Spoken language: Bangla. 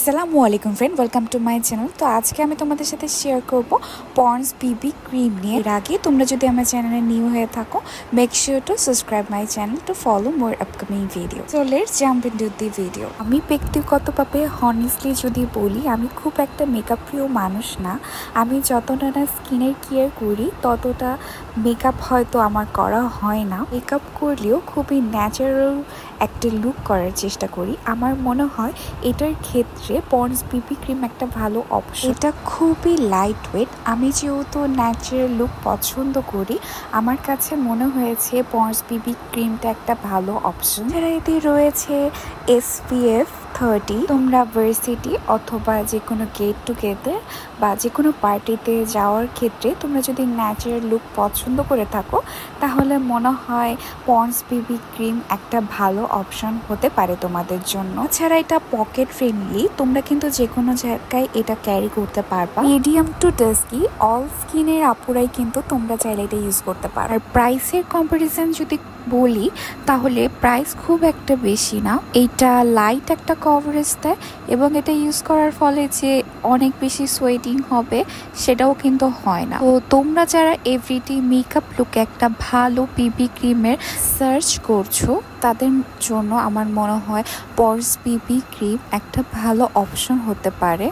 আসসালামু আলাইকুম friend, welcome to my channel. তো আজকে আমি তোমাদের সাথে শেয়ার করব পন্ডস বিবি ক্রিম নিয়ে। এর আগে তোমরা যদি আমার চ্যানেলে নিউ হয়ে থাকো, make sure to subscribe my channel to follow more upcoming video. So let's jump into the video. আমি ব্যক্তিগতভাবে হনেস্টলি যদি বলি, আমি খুব একটা মেকআপ প্রিয় মানুষ না। আমি যতটা না স্কিনের কেয়ার করি ততটা মেকআপ হয়তো আমার করা হয় না। মেকআপ করলেও খুবই ন্যাচারাল একটা লুক করার চেষ্টা করি। আমার মনে হয় এটার ক্ষেত্রে পন্ডস বিবি ক্রিম একটা ভালো অপশন। এটা খুবই লাইট ওয়েট। আমি যেহেতু ন্যাচারাল লুক পছন্দ করি, আমার কাছে মনে হয়েছে পন্ডস বিবি ক্রিমটা একটা ভালো অপশন। এছাড়া এতে রয়েছে SPF 30। তোমরা ভার্সিটি অথবা যে কোনো গেট টুগেদার বা যে কোনো পার্টিতে যাওয়ার ক্ষেত্রে তোমরা যদি ন্যাচারাল লুক পছন্দ করে থাকো, তাহলে মনে হয় পন্ডস বিবি ক্রিম একটা ভালো অপশন হতে পারে তোমাদের জন্য। এছাড়া এটা পকেট ফ্রেন্ডলি, তোমরা কিন্তু যে কোনো জায়গায় এটা ক্যারি করতে পারবা। মিডিয়াম টু ডাস্কি অল স্কিনের আপুরাই কিন্তু তোমরা চাইলে এটা ইউজ করতে পারো। আর প্রাইসের কম্পারিজন যদি বলি, তাহলে প্রাইস খুব একটা বেশি না। এইটা লাইট একটা কভারেজ দেয় এবং এটা ইউজ করার ফলে যে অনেক বেশি সোয়েটিং হবে সেটাও কিন্তু হয় না। তো তোমরা যারা এভরিডে মেকআপ লুকে একটা ভালো বিবি ক্রিমের সার্চ করছো, তাদের জন্য আমার মনে হয় পন্ডস বিবি ক্রিম একটা ভালো অপশন হতে পারে।